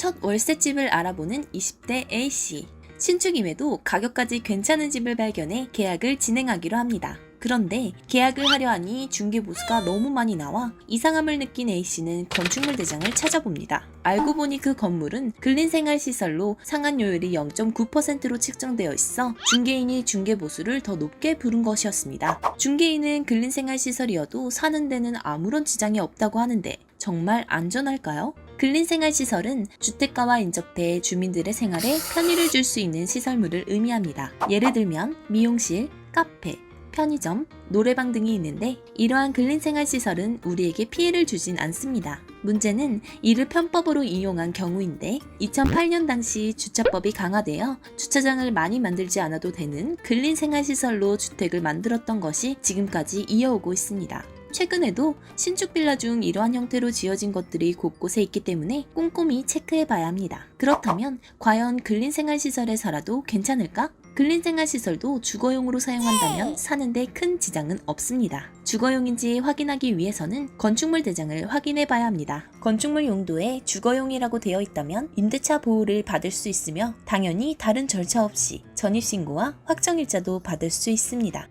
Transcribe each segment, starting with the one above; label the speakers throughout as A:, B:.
A: 첫 월세집을 알아보는 20대 A씨. 신축임에도 가격까지 괜찮은 집을 발견해 계약을 진행하기로 합니다. 그런데 계약을 하려 하니 중개보수가 너무 많이 나와 이상함을 느낀 A씨는 건축물 대장을 찾아봅니다. 알고 보니 그 건물은 근린생활시설로 상한요율이 0.9%로 책정되어 있어 중개인이 중개보수를 더 높게 부른 것이었습니다. 중개인은 근린생활시설이어도 사는 데는 아무런 지장이 없다고 하는데 정말 안전할까요? 근린생활시설은 주택가와 인접해 주민들의 생활에 편의를 줄 수 있는 시설물을 의미합니다. 예를 들면 미용실, 카페, 편의점, 노래방 등이 있는데 이러한 근린생활시설은 우리에게 피해를 주진 않습니다. 문제는 이를 편법으로 이용한 경우인데 2008년 당시 주차법이 강화되어 주차장을 많이 만들지 않아도 되는 근린생활시설로 주택을 만들었던 것이 지금까지 이어오고 있습니다. 최근에도 신축 빌라 중 이러한 형태로 지어진 것들이 곳곳에 있기 때문에 꼼꼼히 체크해봐야 합니다. 그렇다면 과연 근린생활시설에 살아도 괜찮을까? 근린생활시설도 주거용으로 사용한다면 사는데 큰 지장은 없습니다. 주거용인지 확인하기 위해서는 건축물 대장을 확인해봐야 합니다. 건축물 용도에 주거용이라고 되어 있다면 임대차 보호를 받을 수 있으며 당연히 다른 절차 없이 전입신고와 확정일자도 받을 수 있습니다.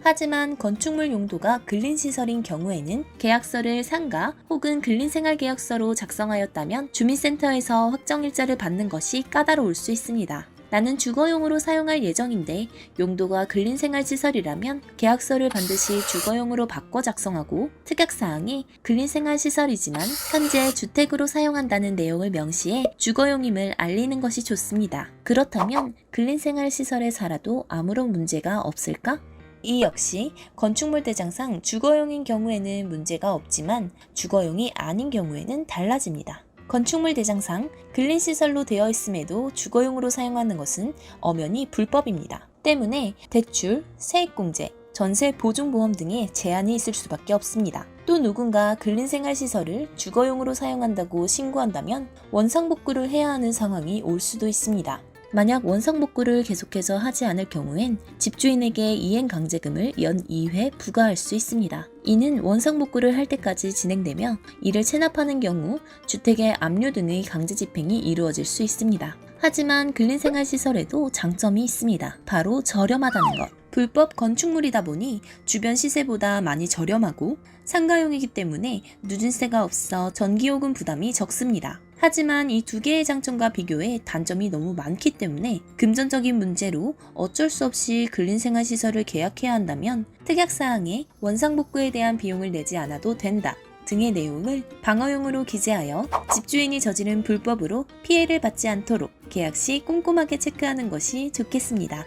A: 하지만 건축물 용도가 근린시설인 경우에는 계약서를 상가 혹은 근린생활계약서로 작성하였다면 주민센터에서 확정일자를 받는 것이 까다로울 수 있습니다. 나는 주거용으로 사용할 예정인데 용도가 근린생활시설이라면 계약서를 반드시 주거용으로 바꿔 작성하고 특약사항에 근린생활시설이지만 현재 주택으로 사용한다는 내용을 명시해 주거용임을 알리는 것이 좋습니다. 그렇다면 근린생활시설에 살아도 아무런 문제가 없을까? 이 역시 건축물 대장상 주거용인 경우에는 문제가 없지만 주거용이 아닌 경우에는 달라집니다. 건축물 대장상 근린시설로 되어 있음에도 주거용으로 사용하는 것은 엄연히 불법입니다. 때문에 대출, 세액공제, 전세 보증보험 등의 제한이 있을 수밖에 없습니다. 또 누군가 근린생활시설을 주거용으로 사용한다고 신고한다면 원상복구를 해야 하는 상황이 올 수도 있습니다. 만약 원상복구를 계속해서 하지 않을 경우엔 집주인에게 이행강제금을 연 2회 부과할 수 있습니다. 이는 원상복구를 할 때까지 진행되며 이를 체납하는 경우 주택의 압류 등의 강제집행이 이루어질 수 있습니다. 하지만 근린생활시설에도 장점이 있습니다. 바로 저렴하다는 것. 불법 건축물이다 보니 주변 시세보다 많이 저렴하고 상가용이기 때문에 누진세가 없어 전기요금 부담이 적습니다. 하지만 이 두 개의 장점과 비교해 단점이 너무 많기 때문에 금전적인 문제로 어쩔 수 없이 근린생활시설을 계약해야 한다면 특약사항에 원상복구에 대한 비용을 내지 않아도 된다 등의 내용을 방어용으로 기재하여 집주인이 저지른 불법으로 피해를 받지 않도록 계약 시 꼼꼼하게 체크하는 것이 좋겠습니다.